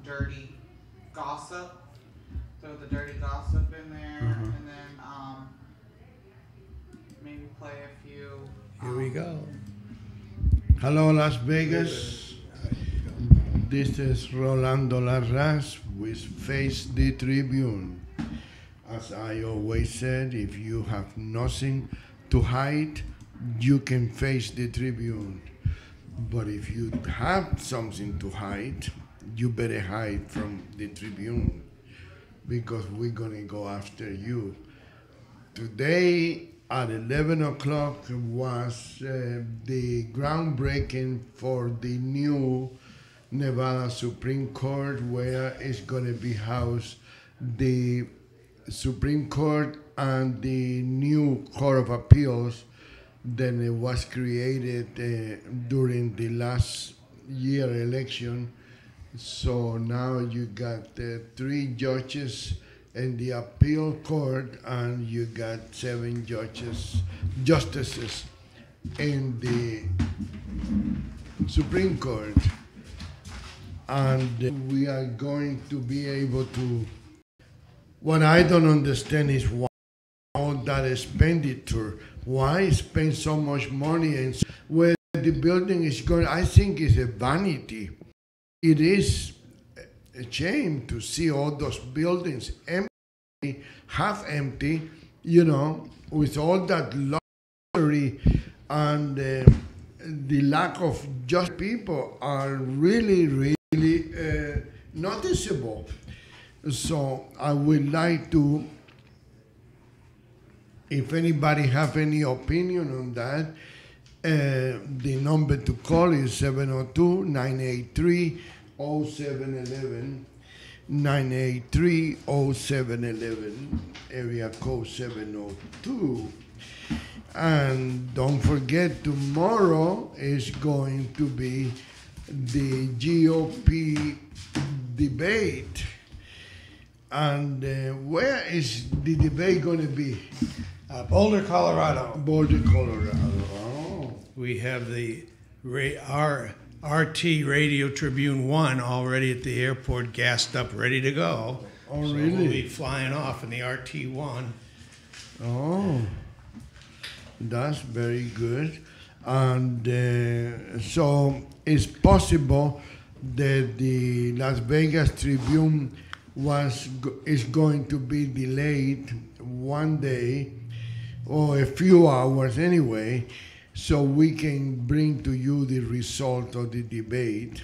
dirty gossip. Throw the dirty gossip in there, and then maybe play a few. Here we go. Hello, Las Vegas. This is Rolando Larraz with Face the Tribune. As I always said, if you have nothing to hide, you can face the Tribune. But if you have something to hide, you better hide from the Tribune, because we're gonna go after you. Today at 11 o'clock was the groundbreaking for the new Nevada Supreme Court, where it's gonna be housed the Supreme Court and the new Court of Appeals that it was created during the last year election. So now you got 3 judges in the appeal court, and you got 7 justices in the Supreme Court. And we are going to be able to. What I don't understand is why all that expenditure. Why spend so much money and where the building is going? I think it's a vanity. It is a shame to see all those buildings empty, half empty, with all that luxury, and the lack of just people are really, really noticeable. So I would like to, if anybody have any opinion on that, the number to call is 702-983-0711, 983-0711, area code 702. And don't forget, tomorrow is going to be the GOP debate. And where is the debate going to be? Boulder, Colorado. Boulder, Colorado. Oh. We have the RT Radio Tribune 1 already at the airport, gassed up, ready to go. Oh, so really? We'll be flying off in the RT1. Oh, that's very good. And so it's possible that the Las Vegas Tribune is going to be delayed one day, or a few hours anyway, so we can bring to you the result of the debate.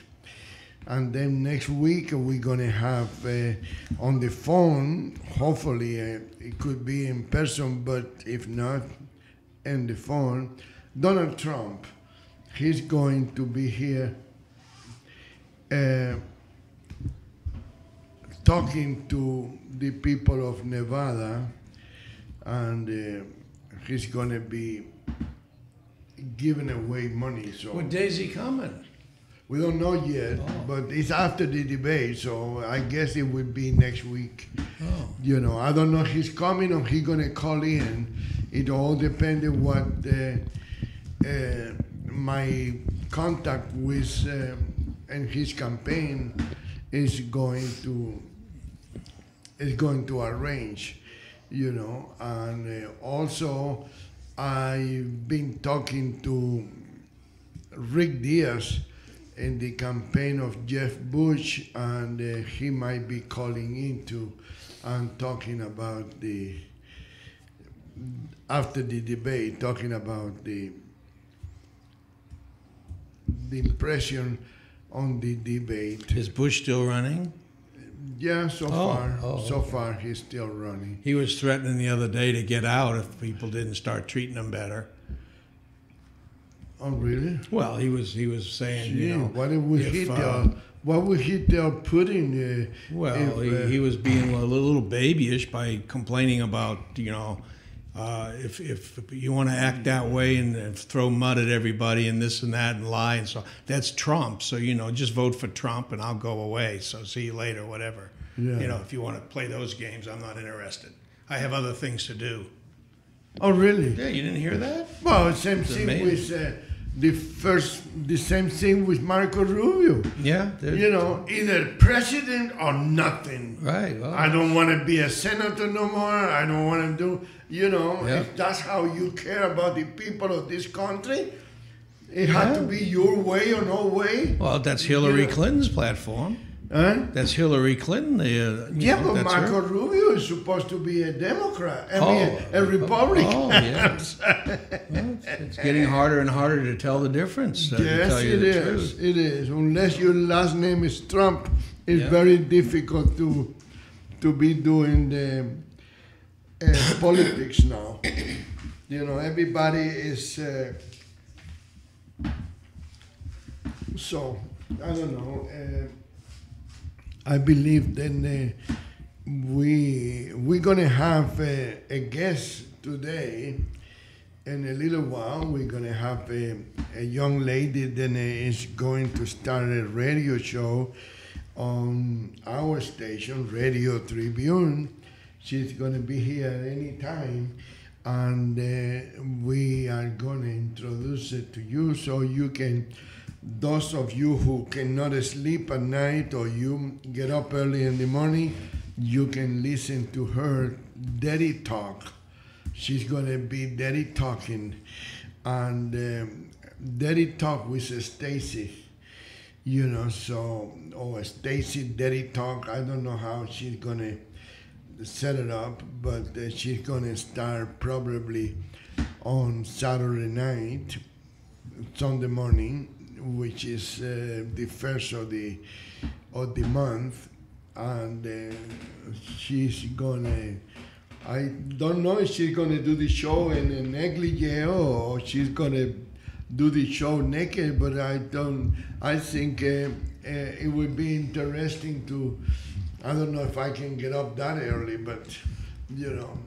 And then next week we're going to have on the phone, hopefully it could be in person, but if not, in the phone, Donald Trump. He's going to be here talking to the people of Nevada, and he's going to be giving away money. So What day is he coming? we don't know yet, but it's after the debate, so I guess it will be next week. Oh. I don't know if he's coming or he's going to call in. It all depends on what my contact with and his campaign is going to arrange, and also I've been talking to Rick Diaz in the campaign of Jeff Bush, and he might be calling in too and talking about after the debate, talking about the impression on the debate. Is Bush still running? Yeah, so far he's still running. He was threatening the other day to get out if people didn't start treating him better. Oh, really? Well, he was saying, what would he tell Putin? He was being a little babyish by complaining about, if you want to act that way and throw mud at everybody and this and that and lie and so, that's Trump. So, just vote for Trump and I'll go away. So see you later, whatever. Yeah. If you want to play those games, I'm not interested. I have other things to do. Oh, really? Yeah, you didn't hear that? Well, same thing with the same thing with Marco Rubio. Yeah. You know, either president or nothing. Right. Well, I don't want to be a senator no more. I don't want to do, you know, Yeah. if that's how you care about the people of this country, it had to be your way or no way. Well, that's Hillary Clinton's platform. Huh? That's Hillary Clinton. Yeah, but that's Marco her. Rubio is supposed to be a Democrat. I mean, a Republican. Oh, yeah. Well, it's getting harder and harder to tell the difference. To Yes, tell you it the is. truth. It is. Unless your last name is Trump, it's Yeah. very difficult to be doing the politics now. You know, everybody is. So I don't know. I believe then we're gonna have a guest today. In a little while, we're gonna have a young lady that is going to start a radio show on our station, Radio Tribune. She's gonna be here at any time, and we are gonna introduce it to you so you can. Those of you who cannot sleep at night or you get up early in the morning, you can listen to her Daddy Talk. She's going to be Daddy Talking. And Daddy Talk with Stacy. You know, so, or Stacy Daddy Talk. I don't know how she's going to set it up, but she's going to start probably on Saturday night, Sunday morning, which is the first of the month, and she's gonna. I don't know if she's gonna do the show in a negligee or she's gonna do the show naked, but I don't. I think it would be interesting to. I don't know if I can get up that early, but you know.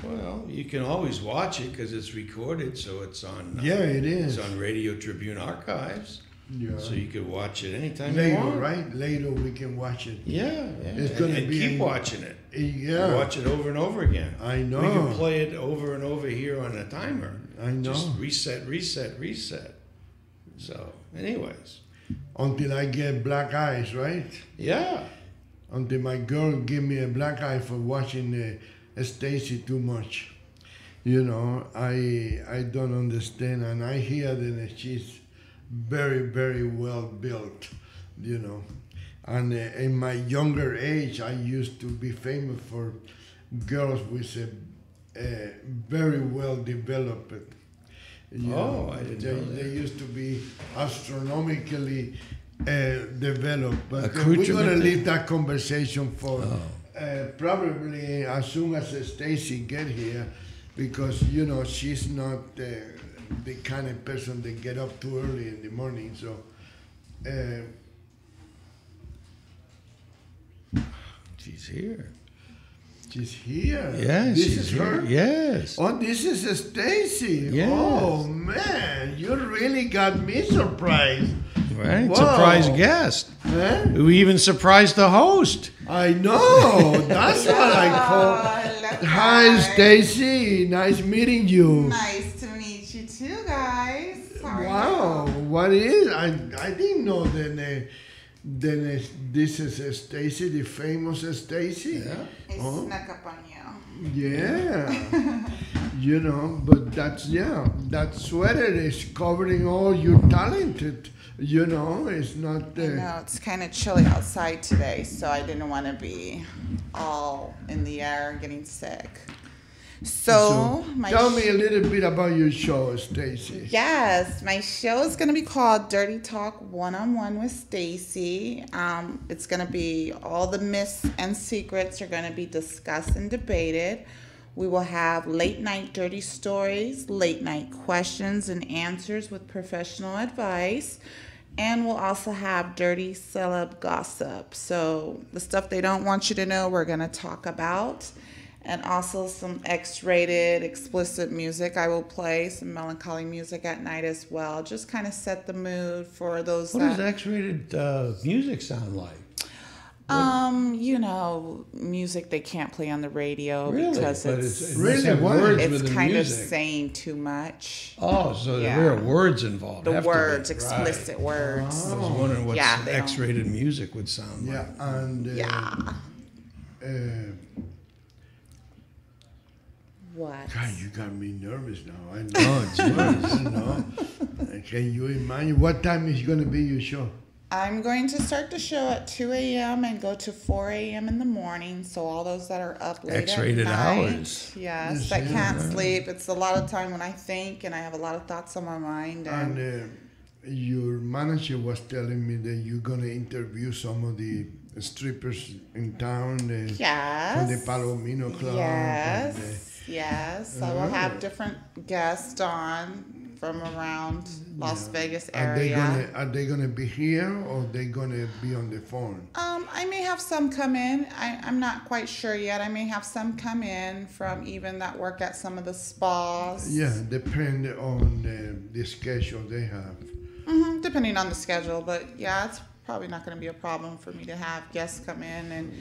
Well, you can always watch it because it's recorded, so it's on. Yeah, it is. It's on Radio Tribune archives. Yeah. So you could watch it anytime Later, you want. right? Later we can watch it. Yeah. It's gonna and be keep in- watching it. Yeah. Watch it over and over again. I know. We can play it over and over here on a timer. I know. Just reset. So, anyways. Until I get black eyes, right? Yeah. Until my girl give me a black eye for watching Stacy too much. You know, I don't understand, and I hear that she's very, very well built, you know. And in my younger age, I used to be famous for girls with a very well developed. I didn't know that. They used to be astronomically developed. But we're Accoutrement. going to leave that conversation for probably as soon as Stacy get here, because you know she's not the kind of person that get up too early in the morning. So. She's here. She's here. Yes, This she's is here. her. Yes. Oh, this is Stacy. Yes. Oh man, you really got me surprised. Right. Wow. Surprise guest. Huh? We even surprised the host. I know. That's what I call. Hello, Hi, guys. Stacy. Nice meeting you. Nice to meet you too, guys. How are Wow. you? What is? I didn't know that. This is Stacy, the famous Stacy. Yeah. I Oh. snuck up on you. Yeah. You know, but that sweater is covering all your talented. You know, it's not. I know it's kind of chilly outside today, so I didn't want to be all in the air getting sick. So my tell me a little bit about your show, Stacy. Yes, my show is going to be called Dirty Talk One-on-One with Stacy. It's going to be all the myths and secrets are going to be discussed and debated. We will have late night dirty stories, late night questions and answers with professional advice. And we'll also have dirty celeb gossip. So the stuff they don't want you to know, we're going to talk about. And also some X-rated, explicit music I will play, some melancholy music at night as well. Just kind of set the mood for those What does X-rated music sound like? You know, music they can't play on the radio Really? because But it's it must have Really? words it's with the kind of music. saying too much. Oh, so Yeah. there are words involved. The have to be. words, Right. explicit words. I was wondering what Yeah, they don't- X-rated music would sound like. Yeah, and Yeah. What? God, you got me nervous now. I know. Oh, jeez. You know. Can you imagine what time is going to be your show? I'm going to start the show at 2 a.m. and go to 4 a.m. in the morning. So all those that are up late X-rated at night, hours. yes, that can't sleep. It's a lot of time when I think and I have a lot of thoughts on my mind. And And your manager was telling me that you're going to interview some of the strippers in town from the yes, Palomino Club. yes, And, yes. I will have different guests on from around Las Vegas area. Are they gonna be here or they gonna be on the phone? I may have some come in. I'm not quite sure yet. I may have some come in from even that work at some of the spas. Yeah, depend on the schedule they have. Depending on the schedule, but yeah, it's probably not going to be a problem for me to have guests come in and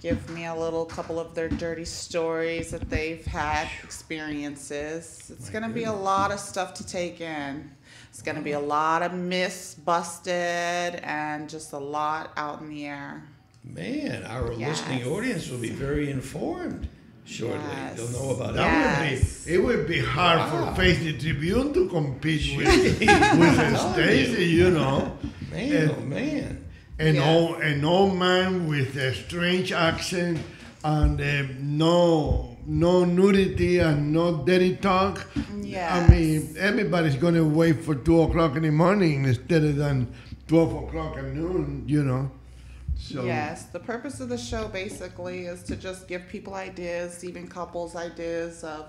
give me a little couple of their dirty stories that they've had experiences. It's going to be a lot of stuff to take in. It's going to be a lot of myths busted and just a lot out in the air. Man, our Yes. listening audience will be very informed shortly. Yes. They'll know about Yes. It would be hard for Face the Tribune to compete with Stacy, you know. Man, oh man. An old man with a strange accent and no nudity and no dirty talk. Yes. I mean, everybody's gonna wait for 2:00 in the morning instead of than 12:00 at noon, you know. So Yes, the purpose of the show basically is to just give people ideas, even couples ideas of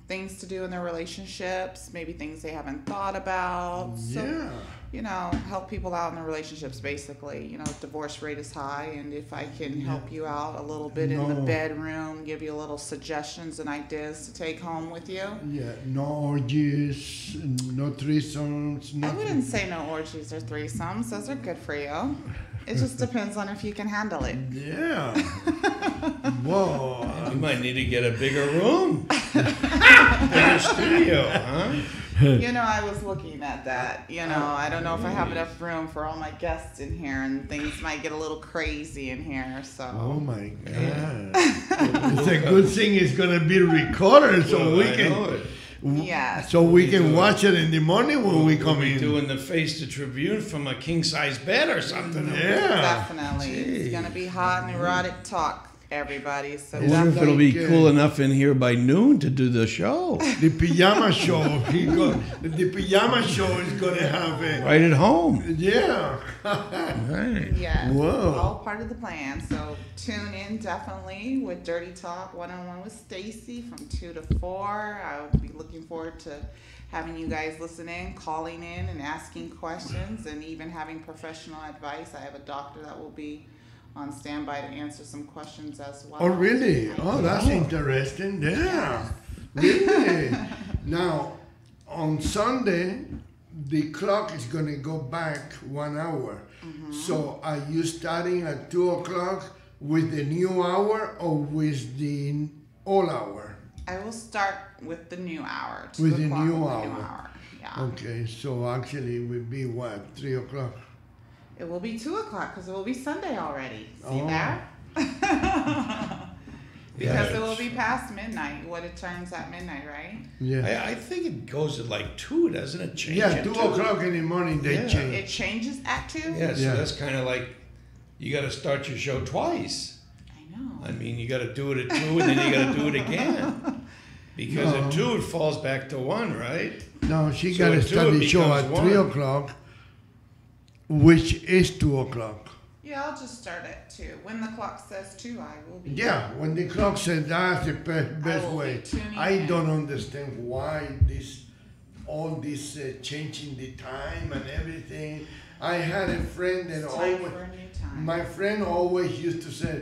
things to do in their relationships, maybe things they haven't thought about. So, yeah. you know, help people out in their relationships basically. You know, divorce rate is high, and if I can help you out a little bit in the No. bedroom, give you a little suggestions and ideas to take home with you. Yeah, no orgies, no threesomes, I nothing. wouldn't say no orgies or threesomes. Those are good for you. It just depends on if you can handle it. Yeah. Whoa. We might need to get a bigger room. Bigger studio, huh? You know, I was looking at that. You know, I don't know if I have enough room for all my guests in here, and things might get a little crazy in here. So. Oh my God. It's a good thing it's gonna be recorded so Well, we I can know it. Yes. so we can watch it in the morning when we come We'll be in. doing the Face the Tribune from a king-size bed or something. Yeah. Definitely. It's going to be hot and erotic talk, everybody. So I wonder if it'll be Like, cool enough in here by noon to do the show. The pajama show. The pajama show is gonna have a Right at home. yeah. Right. yes, Whoa. all part of the plan. So tune in definitely with Dirty Talk one-on-one with Stacy from 2 to 4. I would be looking forward to having you guys listen in, calling in and asking questions, and even having professional advice. I have a doctor that will be on standby to answer some questions as well. Oh really? Oh, that's interesting. Yeah. Really? Now, on Sunday, the clock is gonna go back 1 hour. So are you starting at 2:00 with the new hour or with the old hour? I will start with the new hour. 2 With the o'clock new with hour. Yeah. Okay, so actually it will be what, 3:00? It will be 2 o'clock because it will be Sunday already. See Oh. that? Yeah, Because it will be past midnight. What it turns at midnight, right? Yeah. I think it goes at like 2, doesn't it? Change Yeah, at 2:00 in the morning they Yeah. change. It changes at 2. Yeah, so Yeah. that's kind of like you got to start your show twice. I know. I mean, you got to do it at 2, and then you got to do it again. Because No. at 2 it falls back to 1, right? No, she So gotta at 2 start it the show becomes at 1. 3:00, which is 2:00. Yeah, I'll just start at 2. When the clock says 2, I will be. Yeah, when the clock says that's the best will be way. tuning I in. don't understand why all this changing the time and everything. I had a friend that It's time always, for a new time. my friend always used to say,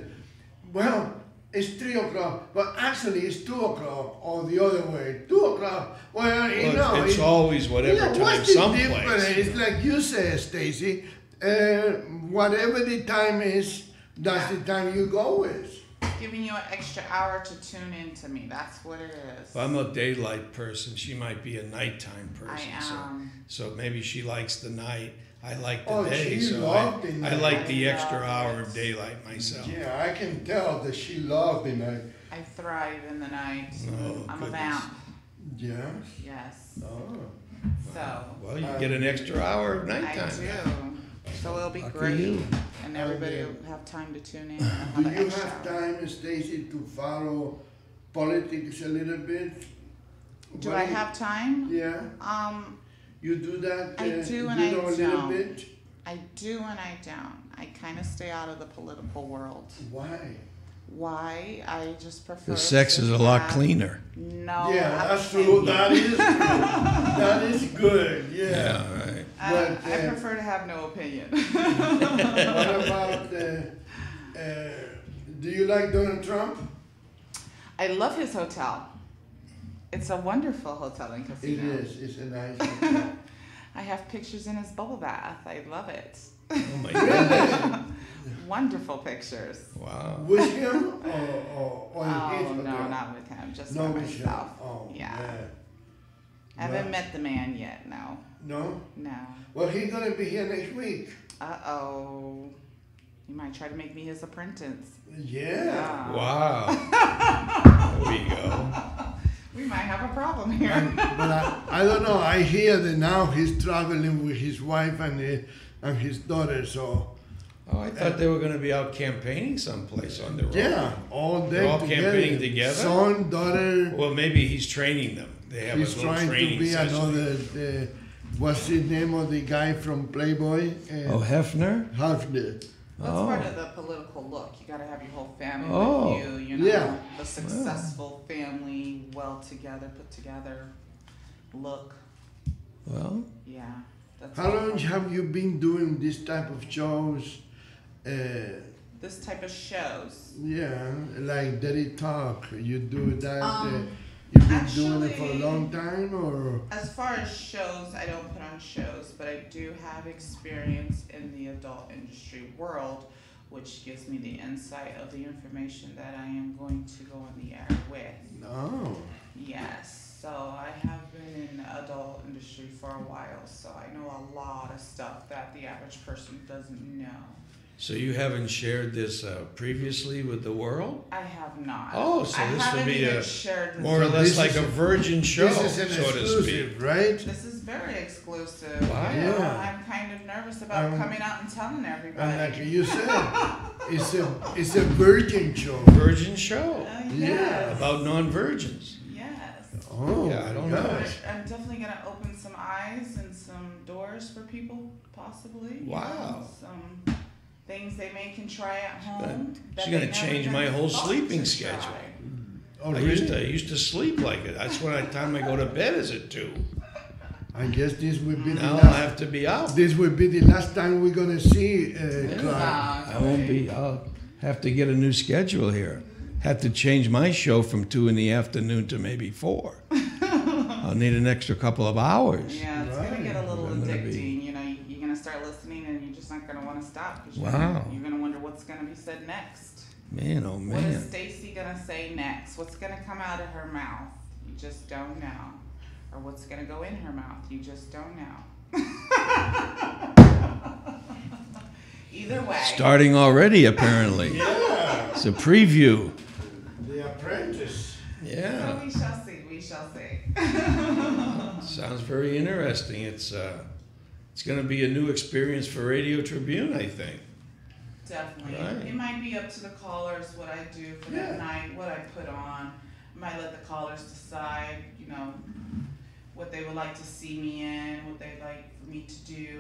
well, it's 3:00, but actually it's 2:00 or the other way. 2:00. Well, you know, Well, it's always whatever yeah, time what's the someplace. difference? It's like you said, Stacy. Whatever the time is, that's the time you go with. Giving you an extra hour to tune in to me. That's what it is. Well, I'm a daylight person. She might be a nighttime person. I am. So maybe she likes the night. I like the Oh, day. she So loved the night. I like the I extra love hour it. of daylight myself. Yeah, I can tell that she loved the night. I thrive in the night. Oh, I'm goodness. a vamp. Yeah. Yes. Oh. So Well, you get an extra hour of I nighttime. do. So it'll be Lucky great. you. And everybody Okay. will have time to tune in and have Do an you extra have hour. time, Stacy, to follow politics a little bit? Do What I have time? Yeah. You do that? I do you and I know a little don't. bit? I do and I don't. I kind of stay out of the political world. Why? Why? I just prefer. The sex to is a lot have- cleaner. No. Yeah, that's absolutely. true. That is true. That is good. Yeah. Yeah, right. But, I prefer to have no opinion. What about? Do you like Donald Trump? I love his hotel. It's a wonderful hotel and It casino. is. It's a nice hotel. I have pictures in his bubble bath. I love it. Oh my goodness. Wonderful pictures. Wow. With him or in his Oh no, hotel? not with him. Just No, by with him. myself. Oh, Yeah. man. I haven't Well- met the man yet. No. No? No. Well, he's gonna be here next week. Uh-oh. He might try to make me his apprentice. Yeah. Wow. There we go. We might have a problem here. But I don't know. I hear that now he's traveling with his wife and his daughter. So Oh, I thought they were going to be out campaigning someplace on their own. yeah, all day They're all together. campaigning together? Son, daughter. Well, maybe he's training them. They have He's a little trying to training be session. another. What's the name of the guy from Playboy? Oh, Hefner? Hafner. That's Oh. part of the political look. You got to have your whole family Oh. with you. You know, Yeah. the successful family, well together, put together look. Well, Yeah. That's How all. long have you been doing this type of shows? This type of shows. Yeah, like Dirty Talk. You do that. You've been doing it for a actually- long time, or As far as shows, I don't put on shows, but I do have experience in the adult industry world, which gives me the insight of the information that I am going to go on the air with. no? Yes, so I have been in the adult industry for a while, so I know a lot of stuff that the average person doesn't know. so you haven't shared this previously with the world? I have not. Oh, so I this would haven't be even a shared this. More or So less this like is a virgin show, This is an so to speak. exclusive, right? This is very exclusive. Wow. You know, Yeah. I'm kind of nervous about coming out and telling everybody. And like you said, it's a virgin show. Virgin show Yes. about non-virgins. Yes. Oh, Yeah, I don't know. gosh. I'm definitely gonna open some eyes and some doors for people, possibly. you Wow. know, some things they may can try at home. that she's they gonna never change even my whole thought sleeping to schedule. try. Oh, I really? used to sleep like it. That's when time I go to bed is at 2. I guess this will be the Now I'll last. have to be out. This will be the last time we're gonna see Clark. I won't be. I'll have to get a new schedule here. Have to change my show from 2 in the afternoon to maybe 4. I'll need an extra couple of hours. Yeah, it's gonna get a little I'm gonna be- addicting. You know, you're gonna start listening, and you're just not gonna want to stop. 'Cause Wow. You're gonna wonder what's gonna be said next. Man, oh What is man. Stacy gonna say next? What's gonna come out of her mouth? You just don't know. Or what's gonna go in her mouth? You just don't know. Either way. Starting already, apparently. Yeah, It's a preview. The Apprentice. So Yeah. we shall see. We shall see. Sounds very interesting. It's going to be a new experience for Radio Tribune, I think. Definitely. Right. It might be up to the callers what I do for Yeah. that night, what I put on. I might let the callers decide, you know, what they would like to see me in, what they'd like for me to do.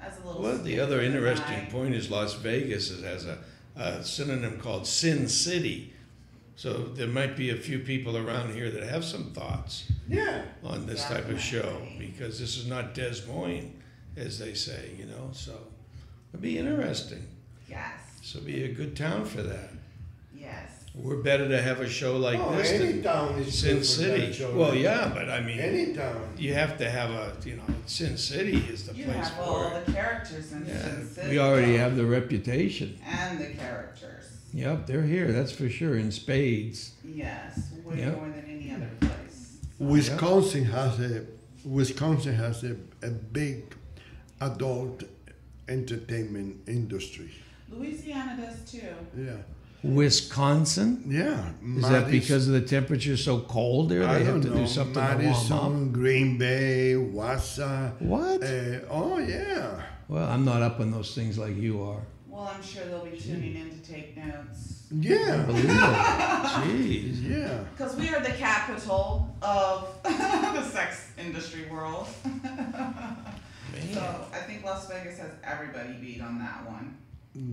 As a little Well, the skit other for interesting night. point is Las Vegas has a synonym called Sin City. So there might be a few people around here that have some thoughts Yeah. on this type of show, Definitely. because this is not Des Moines, as they say, you know. So it'll be interesting. Yes. So it'll be a good town for that. Yes. We're better to have a show like Oh, this any than town is Sin good for that City. show. Well, yeah, but I mean, Any town. you have to have a, Sin City is the You place have all for it. the characters in Yeah, Sin City. we already have the reputation. And the characters. Yep, they're here, that's for sure, in spades. Yes, way Yep. more than any other place. Wisconsin has a big adult entertainment industry. Louisiana does too. Yeah. Wisconsin? Yeah. Is that because of the temperature so cold there? I They have don't to know. do something to warm up? Madison, Green Bay, Wausau. What? Oh, yeah. Well, I'm not up on those things like you are. Well, I'm sure they'll be tuning in to take notes. Yeah. Believe it. Jeez. Yeah. Because we are the capital of the sex industry world. So I think Las Vegas has everybody beat on that one.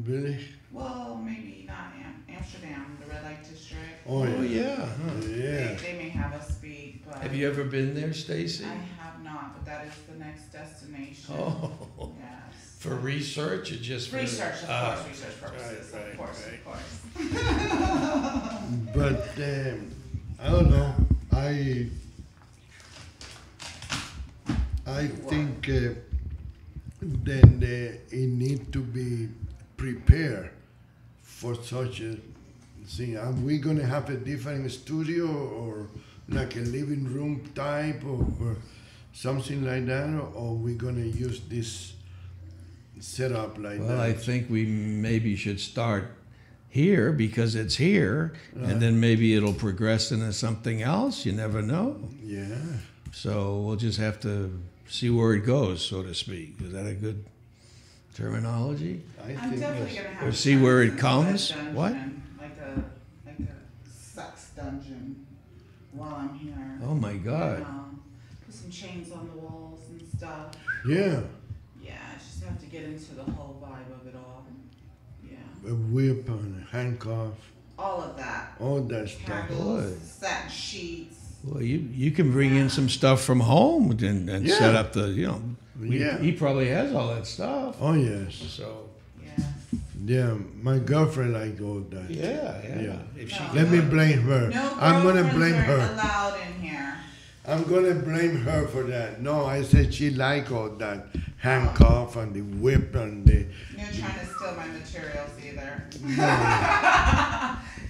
Really? Well, maybe not Amsterdam, the red light district. Oh, Oh, yeah. yeah. Huh. Yeah. They may have us beat, but Have you ever been there, Stacy? I have not. But that is the next destination. Oh. Yes. For research or just for Research, of course, research purposes, right, of course, right. of course. But I don't know. I think then it need to be prepared for such a thing. Are we gonna have a different studio or like a living room type or something like that, or we gonna use this setup like Well, that? I think we maybe should start here because it's here, Right. and then maybe it'll progress into something else. You never know. Yeah. So we'll just have to see where it goes, so to speak. Is that a good terminology? I I'm think definitely yes. gonna have Or see where it a comes? dungeon, What? Like a sex dungeon while I'm here. Oh my God. You know, put some chains on the walls and stuff. Yeah. Yeah, I just have to get into the whole vibe of it all. Yeah. A whip and a handcuff, All of that. all that stuff. Candles, Good. satin sheets. Well, you can bring in some stuff from home and Yeah. set up the, Yeah. he probably has all that stuff. Oh yes. So, Yes. Yeah, my girlfriend like all that. yeah. If she No. Let me blame her. No I'm gonna girlfriends blame are her. allowed in here. I'm gonna blame her for that. No, I said she like all that handcuff and the whip and the. You're trying to steal my materials either.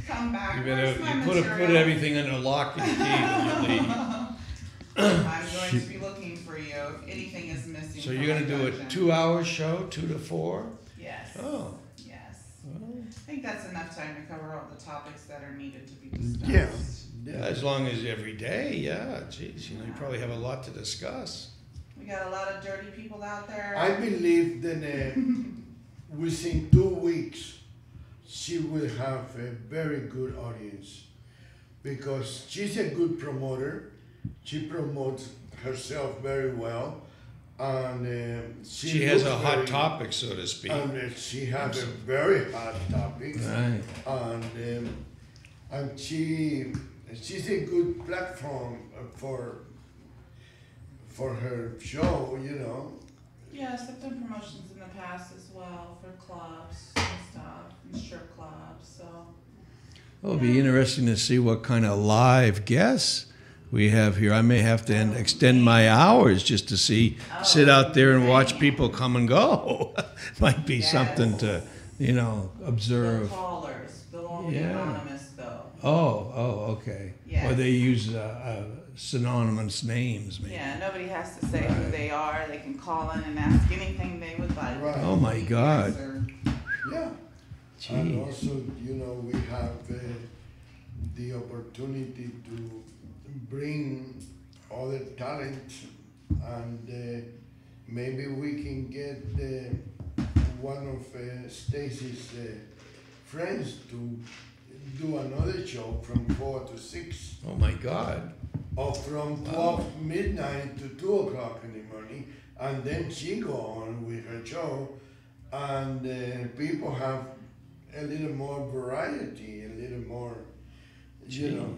Come back. You Where's better my put materials? everything under lock and key when you leave. I'm going to be looking for you if anything is missing. So from you're my gonna do a dungeon. 2-hour show, 2 to 4? Yes. Oh. Yes. Well, I think that's enough time to cover all the topics that are needed to be discussed. Yeah. yeah, as long as every day, yeah. Geez, you probably have a lot to discuss. We got a lot of dirty people out there. I believe that within 2 weeks she will have a very good audience because she's a good promoter. She promotes herself very well, and She has looks a hot very- topic, so to speak. And she has a very hot topic, Right. and she's a good platform for her show, you know. Yes, I've done promotions in the past as well for clubs and stuff, and strip clubs, so. Well, it'll be interesting to see what kind of live guests we have here. I may have to extend my hours just to sit out there and watch people come and go. Might be something to, The observe. callers, they'll all be Yeah. anonymous though. Oh, okay. Yes. Or they use synonymous names, maybe. Yeah, nobody has to say who they are. They can call in and ask anything they would like. Right. Oh my God. Answer. Yeah. And Jeez. also, we have the opportunity to bring other talent, and maybe we can get one of Stacy's friends to do another show from 4 to 6, Oh my God. or from 12 midnight to 2 o'clock in the morning, and then she go on with her show, and people have a little more variety, a little more, you know.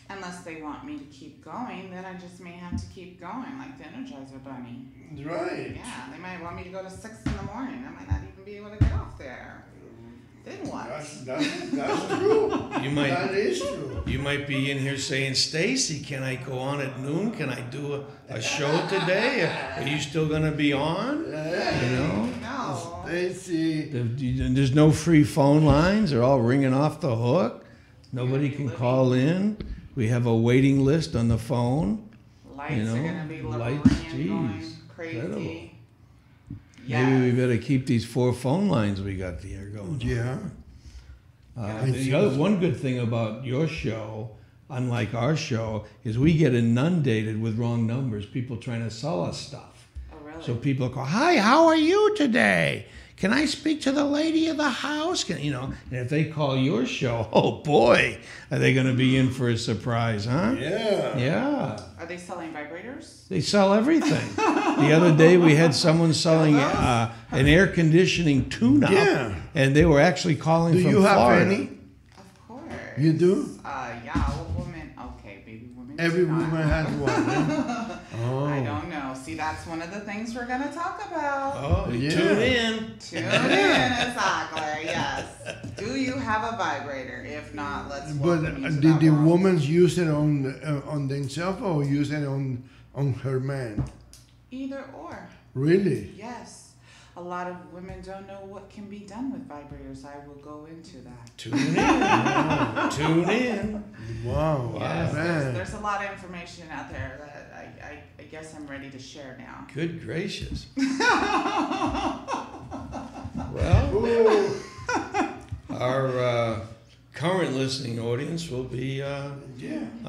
Unless they want me to keep going, then I just may have to keep going, like the Energizer Bunny. Right. Yeah, they might want me to go to 6 in the morning. I might not even be able to get off there. Then what? Right. That's true. That is true. You might be in here saying, Stacy, can I go on at noon? Can I do a show today? Are you still going to be on? You know? No. Stacy. There's no free phone lines. They're all ringing off the hook. Nobody can call in. We have a waiting list on the phone. Lights You know, are going to be lights, going geez, crazy. incredible. Yes. Maybe we better keep these 4 phone lines we got here going. Yeah. One good thing about your show, unlike our show, is we get inundated with wrong numbers. People trying to sell us stuff. Oh, really? So people go, "Hi, how are you today? Can I speak to the lady of the house?" And if they call your show, oh boy, are they going to be in for a surprise, huh? Yeah. Yeah. Are they selling vibrators? They sell everything. The other day we had someone selling an air conditioning tune-up, and they were actually calling from Florida. Do you have any? Of course. You do? Yeah, a woman. Okay, baby woman. Every woman has one. Huh? Oh. I don't know. See, that's one of the things we're going to talk about. Oh, Yeah. tune in. Tune in, exactly. Yes. Do you have a vibrator? If not, let's. But did the woman use it on themselves or use it on her man? Either or. Really? Yes. A lot of women don't know what can be done with vibrators. I will go into that. Tune in. Tune in. Wow. Yes, Man. there's a lot of information out there that I guess I'm ready to share now. Good gracious. Well, our current listening audience will be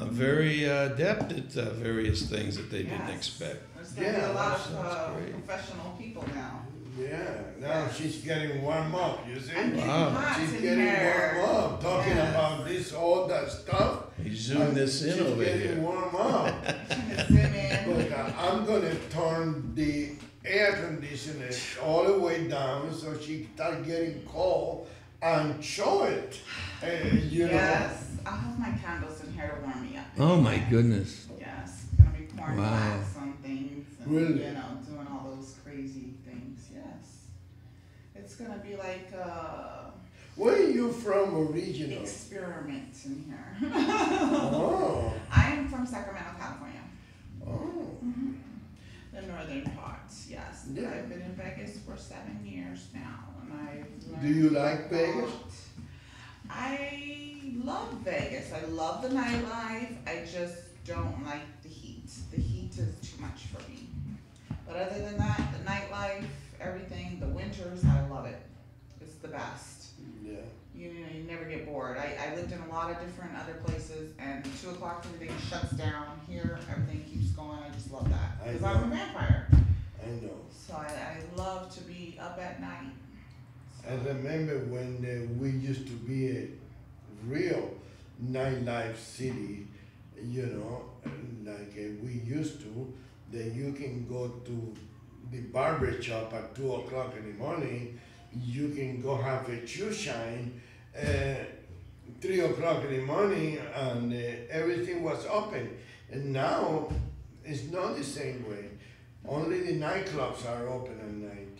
very adept at various things that they didn't expect. There's going to be a lot of professional people now. Yeah, now she's getting warm up, you see? I'm getting Wow. hot She's in getting here. warm up, talking about all that stuff. You zoom this in over She's getting here. warm up. Zoom in. But I'm going to turn the air conditioner all the way down so she start getting cold and show it. You Yes. I'll have my candles in here to warm me up. Oh my goodness. Yes. Gonna be pouring Wow. wax on things and Really? doing all those crazy things. Yes. It's gonna be like Where are you from originally? experiment in here. Oh. I am from Sacramento, California. Oh. The northern parts, yes. Yeah. I've been in Vegas for 7 years now, and I've learned Do you like a Vegas? lot. I love Vegas. I love the nightlife. I just don't like the heat. The heat is too much for me. But other than that, the nightlife, everything, the winters, I love it. It's the best. Yeah. You never get bored. I lived in a lot of different other places, and 2 o'clock everything shuts down. Here, everything keeps going. I just love that I because know. I'm a vampire. I know. So I love to be up at night. I remember when we used to be a real nightlife city, like we used to, that you can go to the barber shop at 2 o'clock in the morning, you can go have a shoe shine 3 o'clock in the morning, and everything was open. And now it's not the same way. Only the nightclubs are open at night.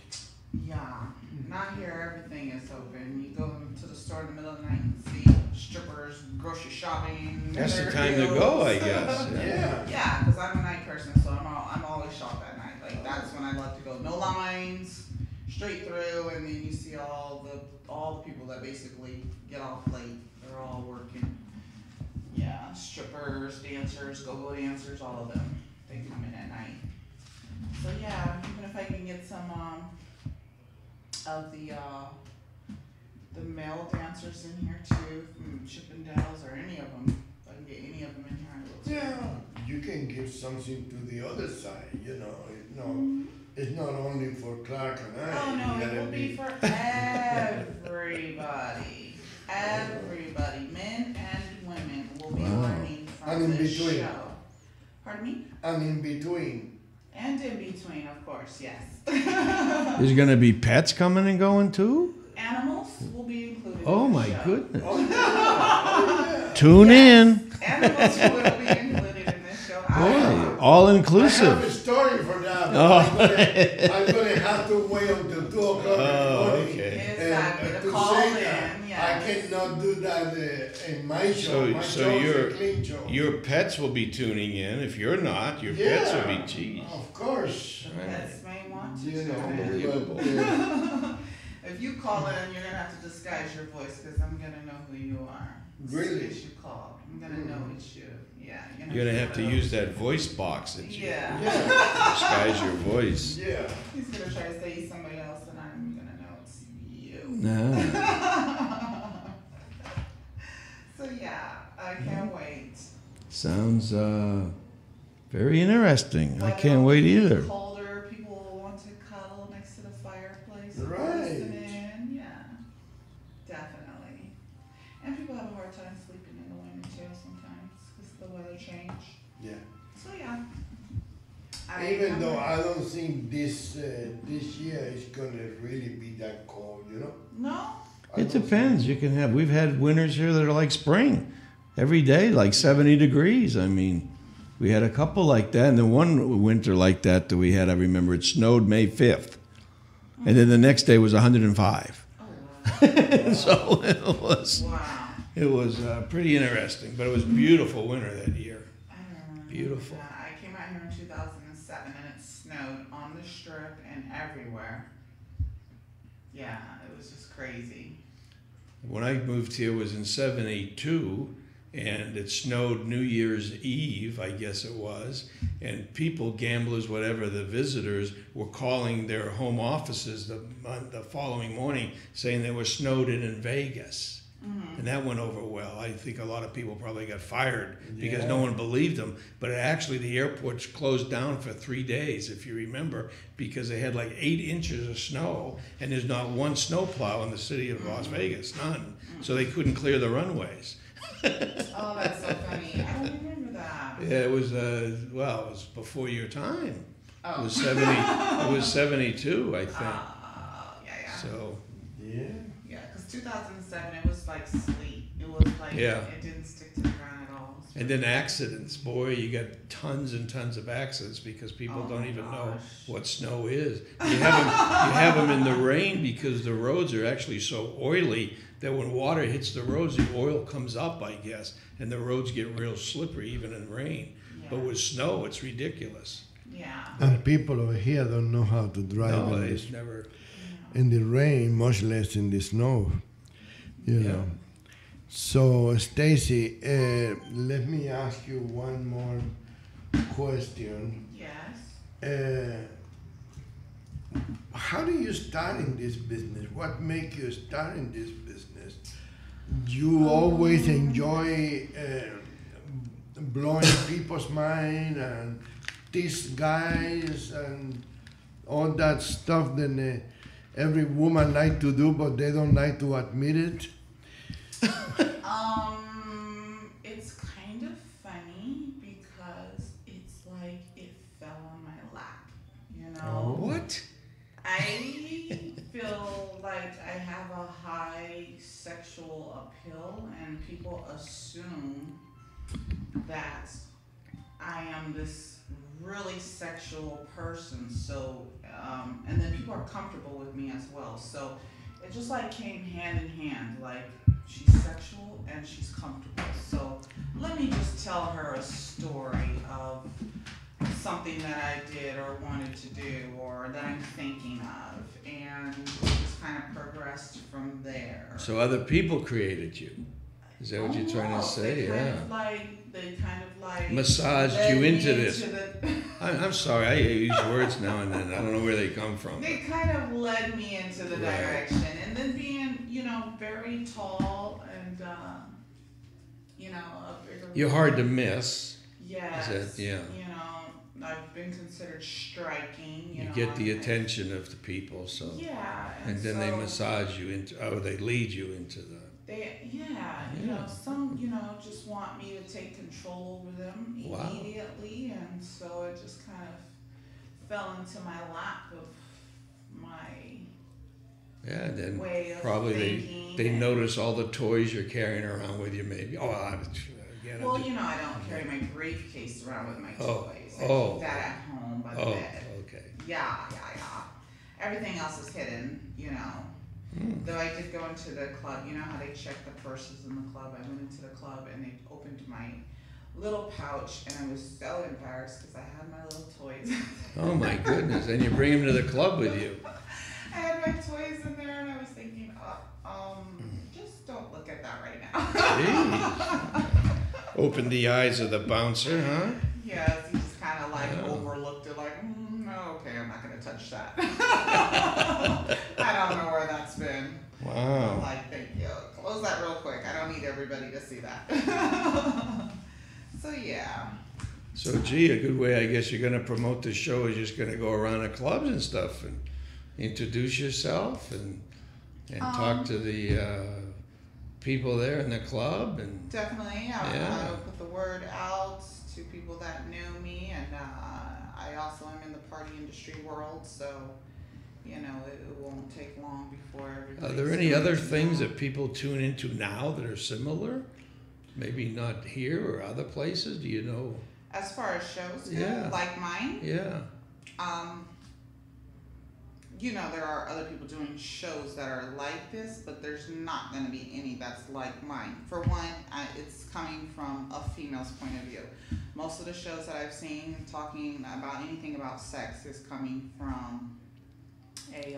Yeah, not here. Everything is open. You go to the store in the middle of the night and see strippers, grocery shopping. That's the Bear time to Grylls. go, I guess. Yeah. Yeah, because I'm a night person, so I'm always shop at night. Like that's when I love to go. No lines, straight through, and then you see all the people that basically get off late. They're all working. Yeah, strippers, dancers, go-go dancers, all of them. They come in at night. So yeah, even if I can get some of the male dancers in here too, from Chippendales or any of them. If I can get any of them in here, I will. Yeah, you can give something to the other side, It's not only for Clark and I. Oh no, You it gotta will be for everybody. Everybody, men and women, will be learning And from in this between. show. Pardon me? And in between. And in between, of course, yes. There's going to be pets coming and going too? Animals will be included. Oh in the my show. goodness. Oh, yeah. Tune in. Animals will be included in this show. Boy, all I have a inclusive. story for that. Oh. I'm gonna have to wait until 2 o'clock in the morning. Okay. Exactly. And The to call say in, that. yes. I cannot do that in my show. My So show is a clean show. your pets will be tuning in. If you're not, your pets will be geez. Of course. Pets may want to. You know, Unbelievable. but, If you call in, you're gonna have to disguise your voice because I'm gonna know who you are. Really? If you call, I'm gonna know it's you. Yeah. You're gonna have to use that voice box that you Yeah. disguise your voice. yeah. He's gonna try to say somebody else, and I'm gonna know it's you. No. So yeah, I can't wait. Sounds very interesting. I But can't wait it'll be either. Colder, people will want to cuddle next to the fireplace. Right. Listen in. Yeah, definitely. And people have a hard time sleeping in the winter too sometimes because the weather change. Yeah. So yeah. Even though I don't think this year is gonna really be that cold, you know. No. I It don't depends. You can have. We've had winters here that are like spring, every day like 70 degrees. I mean, we had a couple like that, and the one winter like that we had, I remember it snowed May 5th, and then the next day was 105. Oh wow. So it was Wow. pretty interesting, but it was beautiful winter that year. I don't know. Beautiful. I came out here in 2007 and it snowed on the strip and everywhere. Yeah, it was just crazy. When I moved here was in '72, and it snowed New Year's Eve, I guess it was, and people, gamblers, whatever, the visitors, were calling their home offices the following morning saying they were snowed in Vegas. Mm-hmm. And that went over well. I think a lot of people probably got fired because Yeah. no one believed them. But actually, the airports closed down for 3 days, if you remember, because they had like 8 inches of snow, and there's not one snowplow in the city of Las Vegas, none. So they couldn't clear the runways. Oh, that's so funny. I don't remember that. Yeah, it was well, it was before your time. Oh. It was 70. It was 72, I think. Yeah. So Yeah. Yeah, because 2007, it was like sleet. It was like, Yeah. it didn't stick to the ground at all. and then accidents, boy, you got tons and tons of accidents because people Oh don't my even know gosh. what snow is. You have them in the rain because the roads are actually so oily that when water hits the roads, the oil comes up, I guess, and the roads get real slippery even in rain. But Yeah. with snow, it's ridiculous. Yeah. And people over here don't know how to drive No, in, it's never. in the rain, much less in the snow. You Yeah. know. So, Stacy, let me ask you one more question. Yes. How do you start in this business? What make you start in this business? You always enjoy blowing people's mind and these guys and all that stuff that every woman like to do, but they don't like to admit it. It's kind of funny because it's like it fell on my lap, you know? What? I feel like I have a high sexual appeal and people assume that I am this really sexual person. So, and then people are comfortable with me as well. So it just like came hand in hand, like she's sexual and she's comfortable. So let me just tell her a story of something that I did or wanted to do or that I'm thinking of, and just kind of progressed from there. So other people created you. Is that what you're trying to Almost. say? They kind of like Massaged led you me into this. the- I'm sorry, I use words now and then. I don't know where they come from. They kind of led me into the Right. direction, and then being, very tall and, a bigger. You're hard to miss. Yes. Is that- yeah. I've been considered striking. You get the attention of the people, so. Yeah. And then they so massage you into, they lead you into the. Some, just want me to take control over them Wow. immediately, and so it just kind of fell into my lap of my Yeah, and then way of probably thinking. they notice all the toys you're carrying around with you, maybe. Oh, again. Well, I don't carry my briefcase around with my Oh, toys. I oh. keep that at home by the Oh, bed. okay. Yeah. Everything else is hidden, Though I did go into the club. You know how they check the purses in the club? I went into the club and they opened my little pouch, and I was so embarrassed because I had my little toys. Oh my goodness! And you bring them to the club with you. I had my toys in there, and I was thinking, just don't look at that right now. Jeez. Opened the eyes of the bouncer, huh? Yes, he just kind of like overlooked it, like, no, okay, I'm not going to touch that. I don't know where that's been. Wow. I'm like, thank you. Close that real quick. I don't need everybody to see that. So, yeah. So, gee, a good way, I guess, you're going to promote the show is just going to go around the clubs and stuff and introduce yourself and talk to the people there in the club. And definitely. I would put the word out to people that know me, and I also am in the party industry world, so, you know, it won't take long before everybody. Are there any other things that people tune into now that are similar? Maybe not here or other places? Do you know? As far as shows go, Yeah. like mine? Yeah. You know, there are other people doing shows that are like this, but there's not going to be any that's like mine. For one, it's coming from a female's point of view. Most of the shows that I've seen talking about anything about sex is coming from a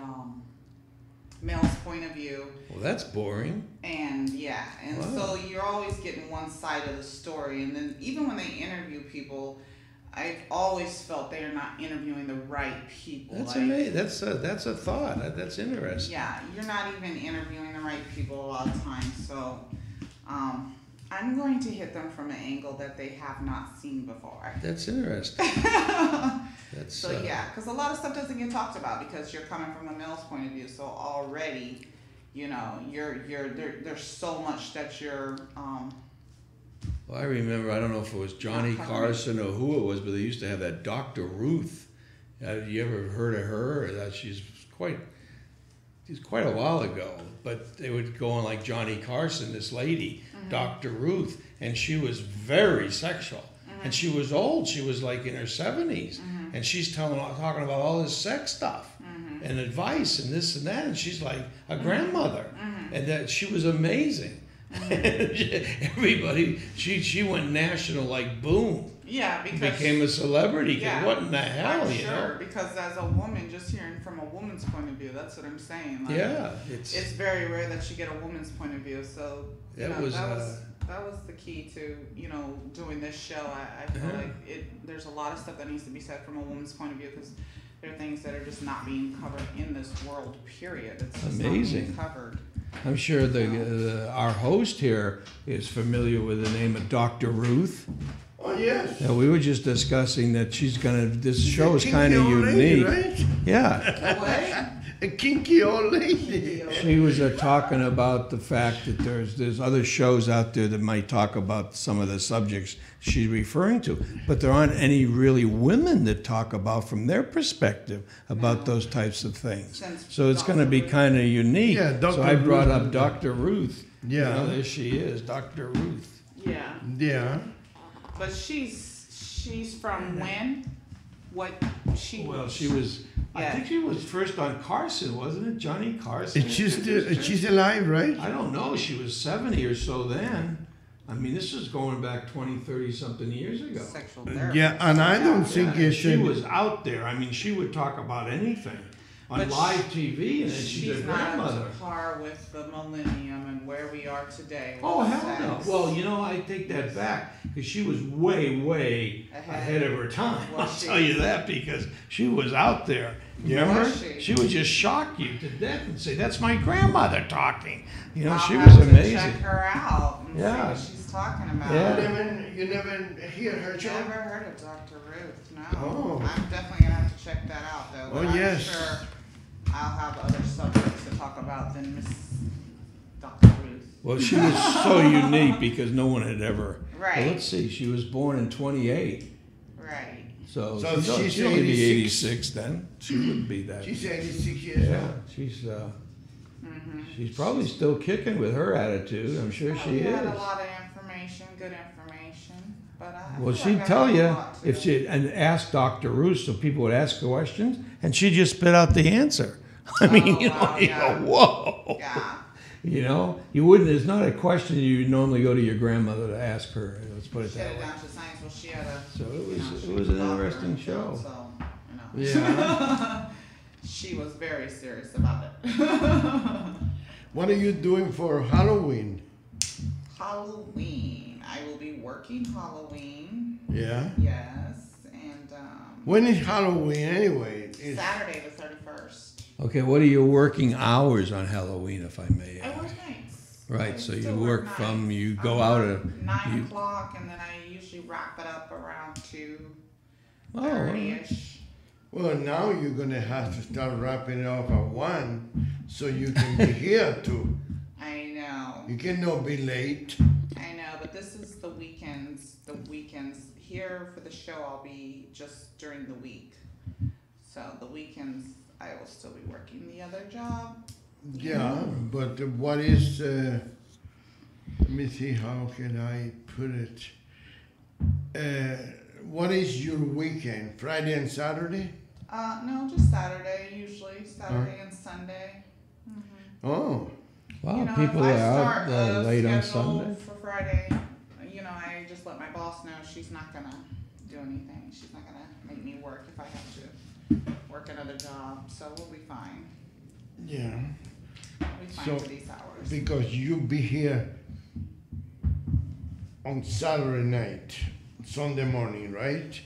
male's point of view. Well, that's boring. And yeah, and Wow. so you're always getting one side of the story. And then even when they interview people, I've always felt they are not interviewing the right people. That's like, amazing. That's a thought. That's interesting. yeah, you're not even interviewing the right people a lot of times. So I'm going to hit them from an angle that they have not seen before. That's interesting. That's So yeah, because a lot of stuff doesn't get talked about because you're coming from a male's point of view. So already, you know, there's so much that you're. Well, I remember, I don't know if it was Johnny Carson or who it was, but they used to have that Dr. Ruth. Have you ever heard of her? She's quite a while ago, but they would go on like Johnny Carson, this lady, Dr. Ruth, and she was very sexual. And she was old. She was like in her 70s. And she's talking about all this sex stuff and advice and this and that. And she's like a grandmother. And that she was amazing. Everybody, she went national like boom. Yeah, because became a celebrity. Yeah, what in the hell, I'm you sure, know? Because as a woman, just hearing from a woman's point of view, that's what I'm saying. Like, yeah, it's very rare that you get a woman's point of view. So that was the key to, you know, doing this show. I feel like there's a lot of stuff that needs to be said from a woman's point of view because there are things that are just not being covered in this world. Period. It's just amazing. Not being covered. I'm sure our host here is familiar with the name of Dr. Ruth. Oh, yes. Yeah, we were just discussing that this show is kind of unique. Lady, right? Yeah. A kinky old lady. She was talking about the fact that there's other shows out there that might talk about some of the subjects she's referring to, but there aren't any really women that talk about from their perspective about those types of things. So it's going to be kind of unique. Yeah, so I brought up Dr. Ruth. Yeah. You know, there she is, Dr. Ruth. Yeah. Yeah. But she's from when? What she? Well, she was. Yeah. I think she was first on Carson, wasn't it? Johnny Carson. And she's alive, right? I don't know. She was 70 or so then. I mean, this is going back 20, 30 something years ago. Sexual therapy. Yeah, and I don't think she was out there. I mean, she would talk about anything on live TV, and she's a grandmother. She's not up to par with the millennium and where we are today. Oh, hell no. Well, you know, I take that back because she was way, way ahead of her time. I'll tell you that because she was out there. You remember? She would just shock you to death and say, "That's my grandmother talking." You know, she was amazing. Check her out and see what she's talking about. Yeah. You never hear her show? Never heard of Dr. Ruth, no. Oh. I'm definitely going to have to check that out, though. Oh, I'm yes. sure I'll have other subjects to talk about than Miss Dr. Ruth. Well, she was so unique because no one had ever. Right. Well, let's see. She was born in 28. Right. So she's she'll only be 86. 86 then. She wouldn't be that. She's 86 years old. She's probably still kicking with her attitude. I'm sure she is. Had a lot of information, good information, but well, she'd tell you if she and ask Dr. Ruth, so people would ask questions, and she'd just spit out the answer. I mean, Oh, you know, wow, you yeah. go, whoa. Yeah. You know, you wouldn't. It's not a question you normally go to your grandmother to ask her. Let's put it She that had it way. down to science. Well, she had a. So it was. she It was an a doctor interesting in the field, show. So, Yeah. she was very serious about it. What are you doing for Halloween? Halloween. I will be working Halloween. Yeah. Yes, and When is Halloween anyway? Saturday the 31st. Okay, what are your working hours on Halloween, if I may? I work nights. Right, I so you still work from, nights. you I go work out at 9 you- o'clock, and then I usually wrap it up around 2:30 Oh, all right. ish. Well, now you're gonna have to start wrapping it up at 1, so you can be here too. I know. You cannot be late. I know, but this is the weekends. The weekends here for the show, I'll be just during the week. So the weekends, I will still be working the other job. Yeah, but what is? Let me see. How can I put it? What is your weekend? Friday and Saturday? No, just Saturday usually. Saturday and Sunday. Oh, Wow, You know, people if I are out start a late on schedule Sunday. for Friday, you know, I just let my boss know she's not gonna do anything. She's not gonna make me work if I have to work another job. So we'll be fine. yeah. We'll be fine So, for these hours. Because you'll be here on Saturday night, Sunday morning, right?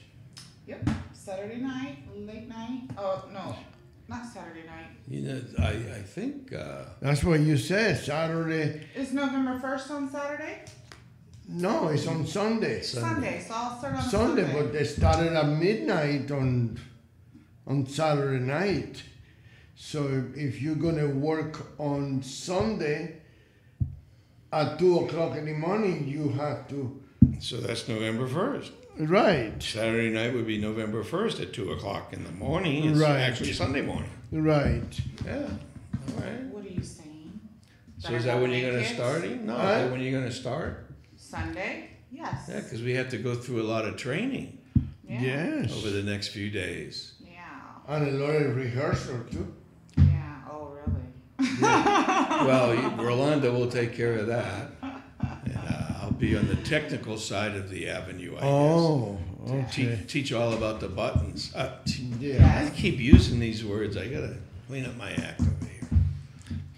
Yep. Saturday night, late night. Oh no, not Saturday night. You know, I think That's what you said. Saturday. Is November 1st on Saturday? No, it's on Sunday. Sunday. So I'll start on Sunday, Sunday. but they started at midnight on Saturday night. So if you're gonna work on Sunday at 2 o'clock in the morning, you have to. so. That's November 1st. Right, Saturday night would be November 1st at 2 o'clock in the morning. It's Right. actually Sunday morning. right. Yeah. All right. What are you saying? So is that when you're going to Kids? start? No. Huh? Is that when you're going to start? Sunday? Yes. Yeah, because we have to go through a lot of training Yeah. Yes. over the next few days. Yeah. And a lot of rehearsal too. Yeah. Oh, really? Well, Rolando will take care of that. And I'll be on the technical side of the avenue, I Oh, guess. okay. Teach all about the buttons. Yeah. I keep using these words. I got to clean up my act over here.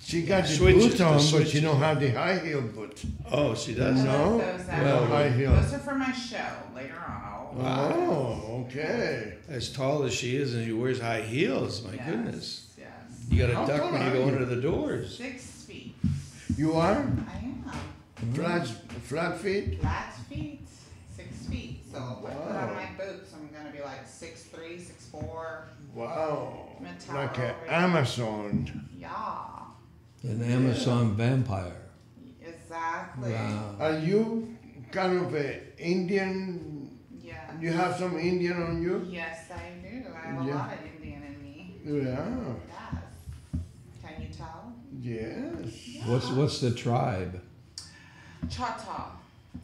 She got the Switches, boots the on, but switches. she don't have the high heel boots. Oh, she does? No. Those, Well, high heel. those are for my show later on. Oh, okay. As tall as she is and she wears high heels, my Yes, goodness. Yes. You got How to duck tall when you are go you? under the doors. 6 feet. You are I am. flat feet. Flat feet, 6 feet. So if I put on Wow. my boots, I'm gonna be like 6'3", 6'4". Wow, Metal like an over. Amazon. Yeah. An Amazon vampire. Exactly. Wow. Are you kind of a Indian? Yeah. You have some Indian on you? Yes, I do. I have a Yeah. lot of Indian in me. Yeah. Yes. Can you tell? Yes. What's the tribe? Chata.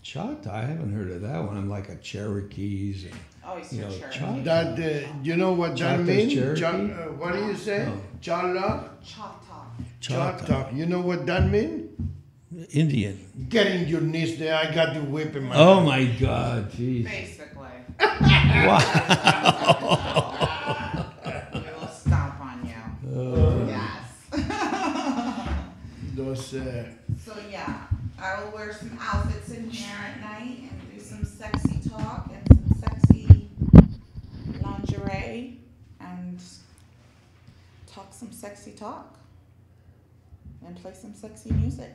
Chata. I haven't heard of that one. I'm like a Cherokees. And, Oh, it's You your know, church. Chata. That you know what that Chata's means? Cherokee? What do you say? No. Chala? Chata. Chata. You know what that means? Indian. Get in your knees there. I got the whip in my Oh hand. my God, jeez. Basically. Wow. We will stomp on you. Oh. Yes. Those, So yeah, I will wear some outfits in here at night and do some sexy talk and some sexy lingerie and talk some sexy talk and play some sexy music.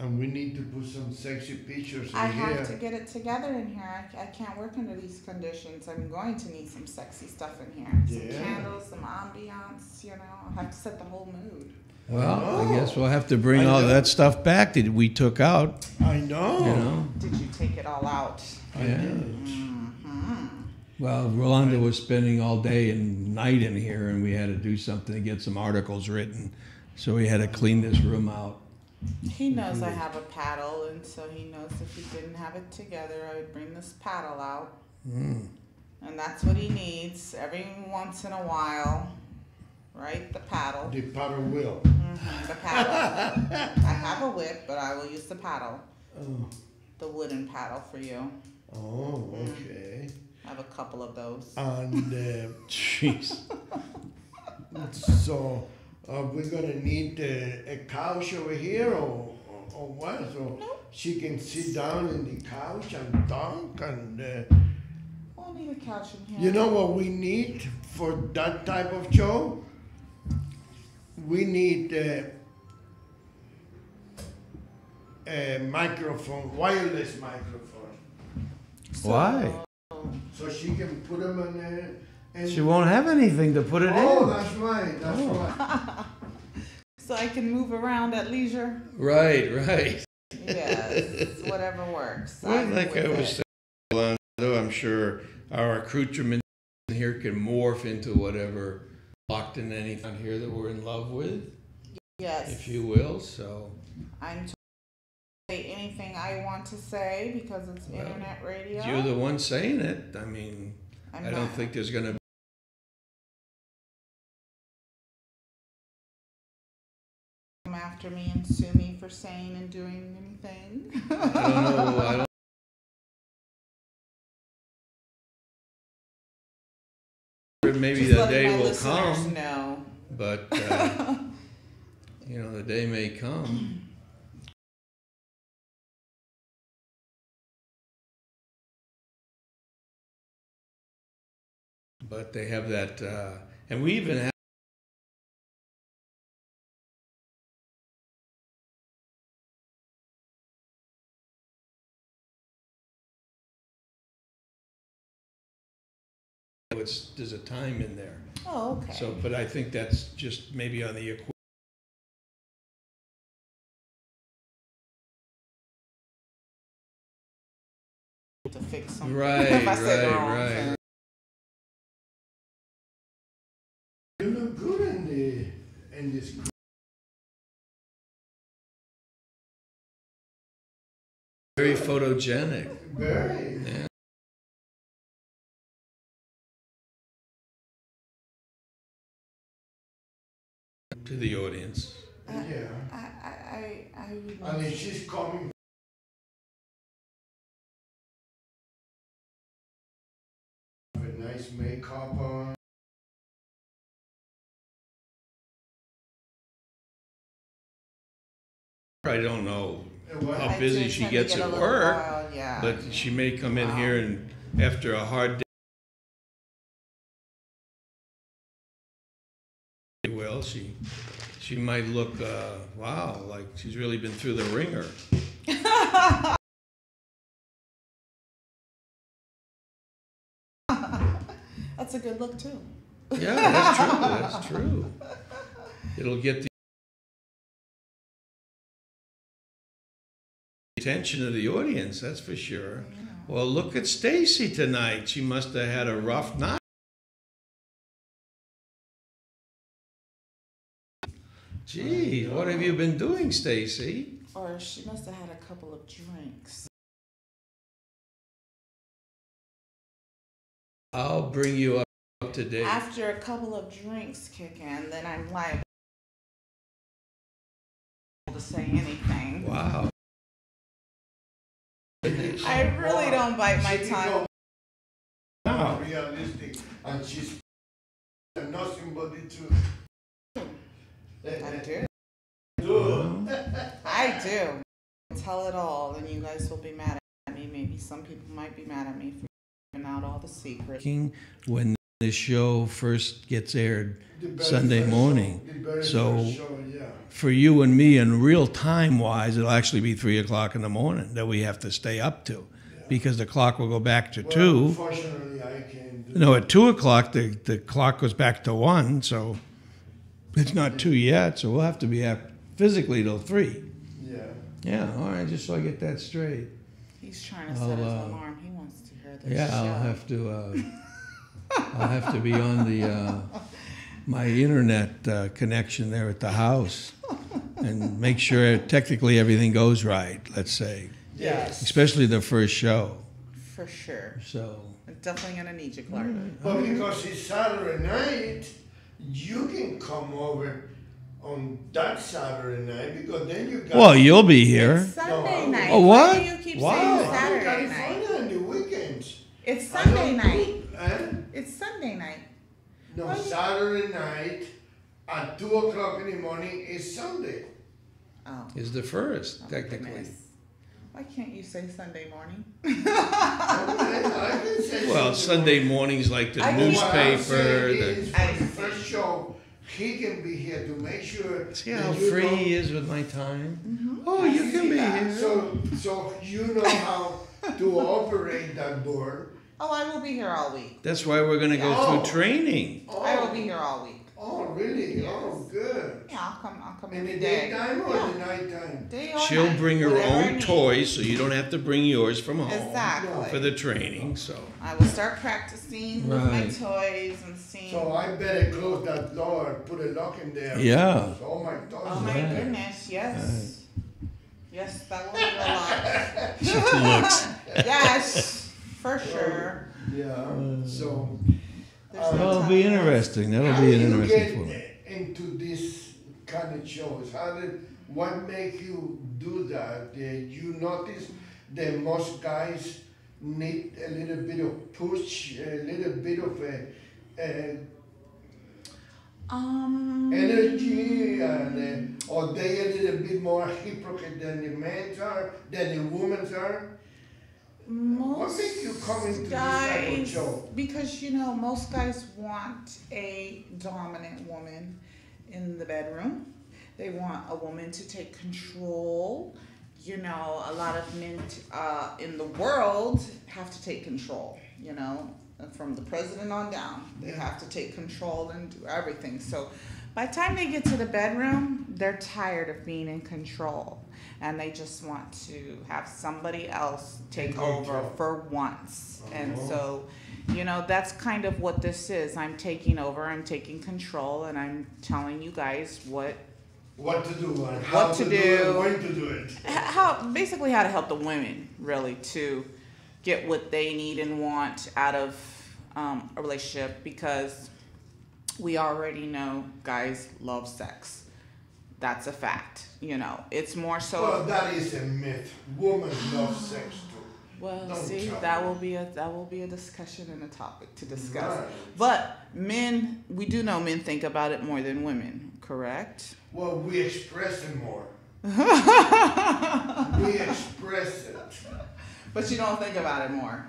and we need to put some sexy pictures in I here. have to get it together in here. I can't work under these conditions. I'm going to need some sexy stuff in here. Some Yeah. candles, some ambiance, you know. I have to set the whole mood. Well, I guess we'll have to bring I all know. that stuff back that we took out. I know. You know. Did you take it all out? Yeah. Mm-hmm. Well, Rolando was spending all day and night in here, and we had to do something to get some articles written. So we had to clean this room out. He knows I have a paddle, and so he knows if he didn't have it together, I would bring this paddle out. And that's what he needs every once in a while. right? The paddle. The paddle wheel. The paddle. I have a whip, but I will use the paddle. Oh. The wooden paddle for you. Oh, okay. I have a couple of those. And Jeez. so, we're gonna need a couch over here, or what? So she can sit down in the couch and talk, and We'll need a couch in here. you know what we need for that type of show? We need a microphone, wireless microphone, Why? so she can put them on there. And She won't have anything to put it oh, in. that's right. That's right. So I can move around at leisure? Right, right. Yes, whatever works. Well, I'm like I with was it. saying, Rolando, I'm sure our accoutrements here can morph into whatever locked in anything here that we're in love with, Yes. if you will. So I'm to say anything I want to say because it's Well, internet radio. you're the one saying it. I mean, I'm I don't not. think there's going to Come after me and sue me for saying and doing anything. I don't know. I don't. Maybe Just the letting day my will listeners come, know. but you know, the day may come. But they have that, and we even have. There's a time in there. Oh, okay. So, but I think that's just maybe on the to fix something. right, If I said the right, wrong right. thing. You look good in this. Very photogenic. Very. Yeah. To the audience. Yeah. I would I mean, she's coming. With nice makeup on. I don't know What? how I busy do she tend to gets get a at little work, wild, yeah. but she may come in here and after a hard day, well, she might look, wow, like she's really been through the ringer. That's a good look too. Yeah, that's true. That's true. It'll get the attention of the audience, that's for sure. Well, look at Stacy tonight. She must have had a rough night. Gee, what have you been doing, Stacy? Or she must have had a couple of drinks. I'll bring you up to date. After a couple of drinks kick in, then I'm liable to say anything. Wow. I really don't bite my tongue. Wow. Realistic, and she's nothing but the truth. I do. Do. I do. Tell it all, and you guys will be mad at me. Maybe some people might be mad at me for giving out all the secrets. When the show first gets aired The very Sunday first morning. show, the very So first show, yeah. for you and me, in real time wise, it'll actually be 3 o'clock in the morning that we have to stay up to, because the clock will go back to Well, 2. unfortunately, I can't do No, at 2 o'clock the clock goes back to 1, so it's not 2 yet. So we'll have to be up physically till 3. Yeah. Yeah, all right, just so I get that straight. He's trying to set his alarm. He wants to hear this Yeah, show. I'll have to be on the my internet connection there at the house and make sure technically everything goes right. Let's say, Yes, especially the first show. for sure. So I'm definitely gonna need you, Clark. But because it's Saturday night, you can come over on that Saturday night because then you got. Well, you'll be here. It's Sunday No, night. Oh, what? Why do you keep Wow. saying I'm in Saturday night? California on the weekends. It's I Sunday don't night. do- eh? It's Sunday night. No, Why you- Saturday night at 2:00 in the morning is Sunday. Oh. Is the first, Oh, technically. goodness. Why can't you say Sunday morning? Okay, I can say Well, Sunday mornings like the I mean, What I'm newspaper. saying The, is for the first show, he can be here to make sure. see that how you free know- he is with my time? Mm-hmm. Oh, you can be that. here. So you know how to operate that board. Oh, I will be here all week. That's why we're going to go Oh. through training. I will be here all week. Oh, really? Yes. Oh, good. Yeah, I'll come In the every day. daytime or Yeah. the nighttime? Day or She'll night, bring her whatever I own need. toys, so you don't have to bring yours from home Exactly. for the training. So I will start practicing with my Right. toys and seeing. So I better close that door, put a lock in there. Yeah. Oh my God. Oh my Right. goodness, yes. Yes, that will be a lot. looks. Yes, for sure. Yeah. So. There's no That'll time be to rest. interesting. That'll How be an do you interesting get one. into this kind of shows? What make you do that? You notice that most guys need a little bit of push, a little bit of energy, and or they a little bit more hypocrite than the men are, than the women are. What makes you come into this type of guys, show? because you know most guys want a dominant woman in the bedroom. They want a woman to take control. You know, a lot of men in the world have to take control. You know, from the president on down, they have to take control and do everything. So by the time they get to the bedroom, they're tired of being in control. And they just want to have somebody else take over for once. And so, you know, that's kind of what this is. I'm taking over, I'm taking control, and I'm telling you guys what to do and how What to to do do. and when to do it. basically how to help the women really to get what they need and want out of a relationship, because we already know guys love sex. That's a fact. You know, it's more so. Well, that is a myth. Women love sex too. Well, Don't see, tell that me. will be a discussion and a topic to discuss. Right. But men, we do know men think about it more than women, correct? Well, we express it more. We express it. But you don't think about it more.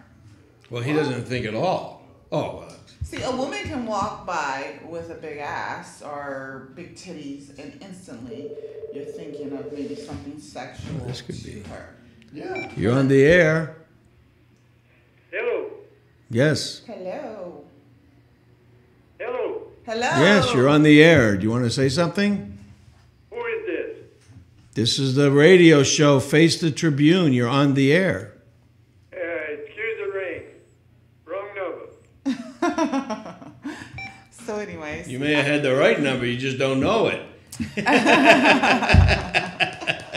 Well, he doesn't think at all. Oh, See, a woman can walk by with a big ass or big titties, and instantly you're thinking of maybe something sexual This could to be. her. Yeah. you're on the air. Hello. Yes. Hello. Hello. Hello. Yes, you're on the air. Do you want to say something? Who is this? This is the radio show, Face the Tribune. You're on the air. Excuse the ring. Wrong number. So, anyways. You may have had the right number, you just don't know it.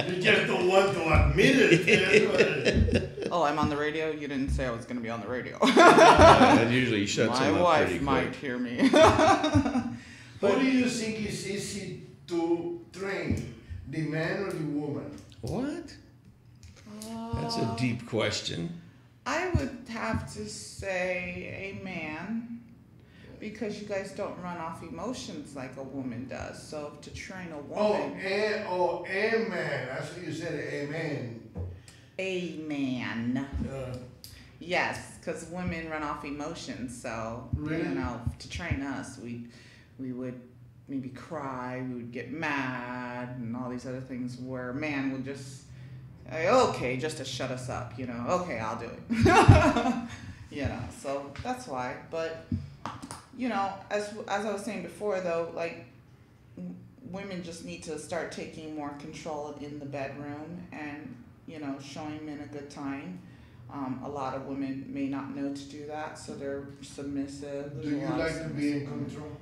You just don't want to admit it. Oh, I'm on the radio? You didn't say I was going to be on the radio. That usually shuts My him up wife pretty might quick. hear me. Who do you think is easy to train, the man or the woman? What? That's a deep question. I would have to say a man, because you guys don't run off emotions like a woman does. So to train a woman, A man. That's what you said, amen. a man. Uh, Yes, because women run off emotions. So Really? you know, to train us, we would maybe cry, we would get mad, and all these other things. Where a man would just say, okay, just to shut us up, you know. Okay, I'll do it. You know, so that's why. But you know, as I was saying before, though, like women just need to start taking more control in the bedroom and, you know, showing men a good time. A lot of women may not know to do that, so they're submissive. do There's a you lot of like to be in control?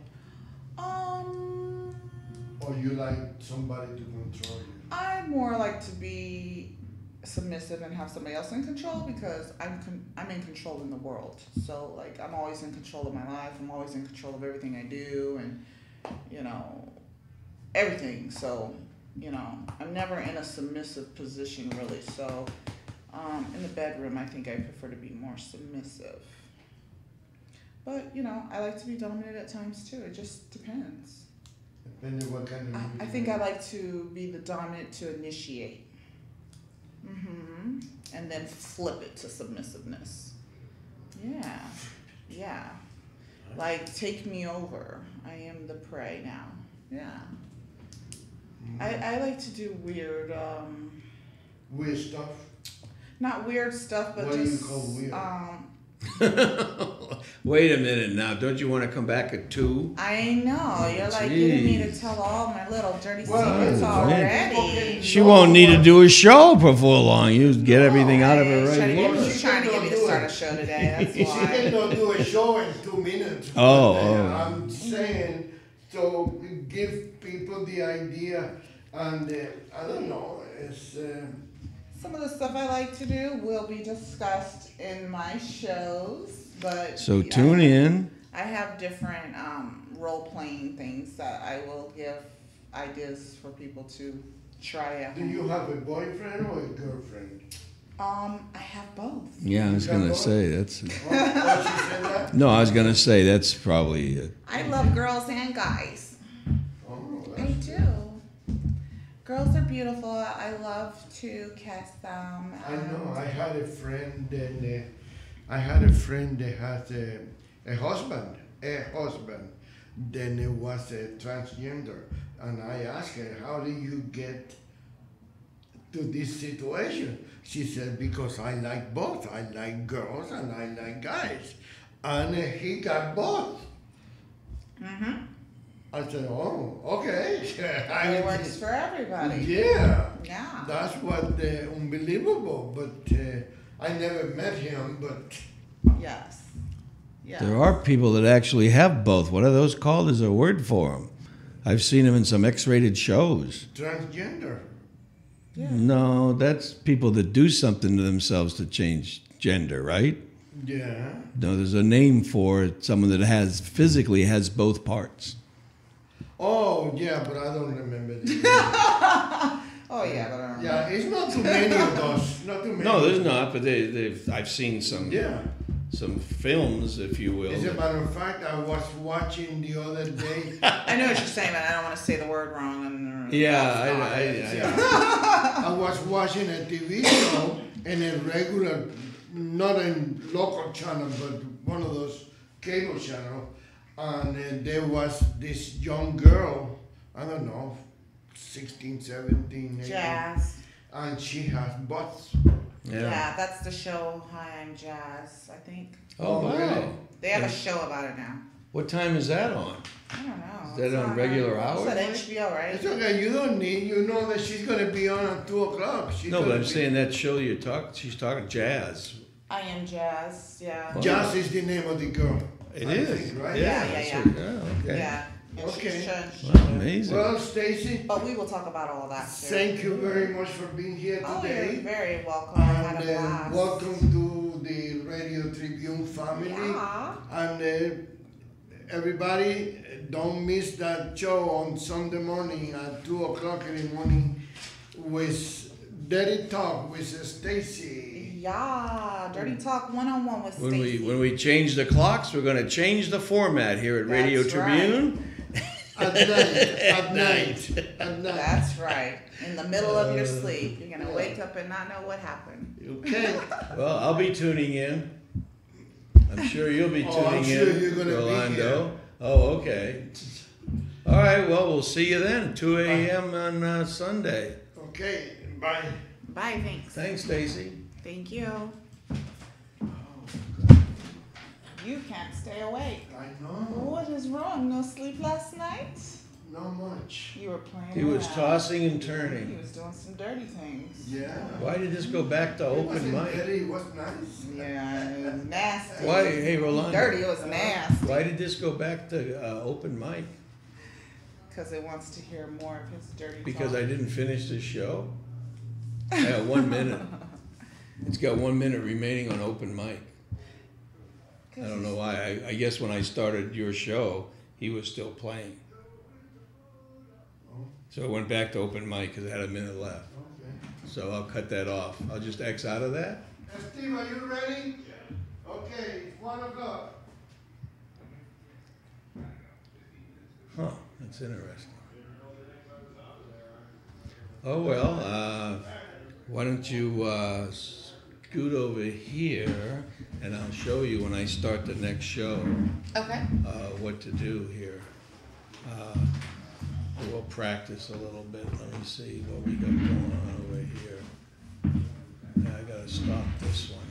Or you like somebody to control you? I more like to be submissive and have somebody else in control, because I'm in control in the world. So like I'm always in control of my life. I'm always in control of everything I do, and you know, everything. So, you know, I'm never in a submissive position really. So, in the bedroom, I think I prefer to be more submissive. But, you know, I like to be dominant at times too. It just depends. Depending what kind of I think I like to be the dominant to initiate. And then flip it to submissiveness. Yeah. Yeah. Like, take me over. I am the prey now. Yeah. I like to do weird, weird stuff. not weird stuff, but What do you just, call weird? Wait a minute now. Don't you want to come back at 2? I know, you're like getting me to tell all my little dirty Well, secrets it's already. She won't need to do a show before long. You get everything out of her right Trying to here. get- She's trying to get me to start a show today, that's She why. cannot do a show in 2 minutes. Oh, But, oh. I'm saying to give people the idea, and I don't know, it's Some of the stuff I like to do will be discussed in my shows, but. So tune in. I have different role-playing things that I will give ideas for people to try out. do you have a boyfriend or a girlfriend? I have both. Yeah, I was gonna say that's. Oh, she said that? No, I was gonna say that's probably. I love girls and guys. Oh, I that's do. Girls are beautiful. I love to kiss them. I know. and- I had a friend, and I had a friend that had a husband. Then it was a transgender, and I asked her, "How do you get to this situation?" She said, "Because I like both. I like girls and I like guys," and he got both. I said, "Oh, okay." It works for everybody. Yeah. Yeah. That's what unbelievable, but I never met him, but Yes. Yeah. There are people that actually have both. What are those called? Is there a word for them? I've seen them in some X-rated shows. transgender. Yeah. No, that's people that do something to themselves to change gender, right? Yeah. No, there's a name for someone that physically has both parts. Oh, yeah, but I don't remember the Oh yeah, but I don't know. Yeah, it's not too many of those. Not too many. No, there's not, but I've seen some Yeah. films, if you will. As a matter of fact, I was watching the other day. I know what you're saying, but I don't want to say the word wrong. And I was watching a TV show in a regular, not a local channel, but one of those cable channels. And there was this young girl, I don't know, 16, 17, 18. Jazz. And she has butts. Yeah, that's the show. Hi, I'm Jazz. I think Oh, wow. really? they have a show about it now. What time is that on? I don't know. Is that It's on on, regular It's hours? on HBO, right? It's okay, you don't need, you know that she's going to be on at 2 o'clock. She's No, but gonna I'm be- saying that show she's talking jazz. I am Jazz. Yeah. Jazz is the name of the girl. It I is, think, right? Yeah, that's yeah, what- okay. Yeah. And Okay. Wow, amazing. Well, Stacy, But we will talk about all that too. thank you very much for being here Oh, you're today. very welcome. I had a And blast. welcome to the Radio Tribune family. Yeah. And everybody, don't miss that show on Sunday morning at 2 o'clock in the morning with Dirty Talk with Stacy. Yeah. Dirty Talk 1-on-1 with Stacy. When we change the clocks, we're going to change the format here at Radio That's Tribune. At night. That's right. In the middle of your sleep, you're gonna wake up and not know what happened. Okay. Well, I'll be tuning in. I'm sure you'll be tuning Oh, I'm sure in, you're gonna be Rolando. here. Oh, okay. All right. Well, we'll see you then, 2 a.m. on Sunday. Okay. Bye. Bye. Thanks. Thanks, Stacy. Thank you. You can't stay awake. I know. What is wrong? No sleep last night? Not much. You were playing He was around. tossing and He turning. was doing some dirty things. Yeah. Why did this go back to It open wasn't mic? dirty, it was nice. Yeah, it was nasty. Why? Hey, Rolando. Dirty, it was nasty. Why did this go back to open mic? Because it wants to hear more of his dirty Because talk. I didn't finish the show? I got 1 minute. It's got 1 minute remaining on open mic. I don't know why. I guess when I started your show, he was still playing. So I went back to open mic because I had a minute left. Okay. So I'll cut that off. I'll just X out of that. Steve, are you ready? Yeah. Okay, it's 1 o'clock. Huh, that's interesting. Oh, well, why don't you scoot over here and I'll show you when I start the next show Okay. what to do here. We'll practice a little bit. Let me see what we got going on over here. Yeah, I gotta stop this one.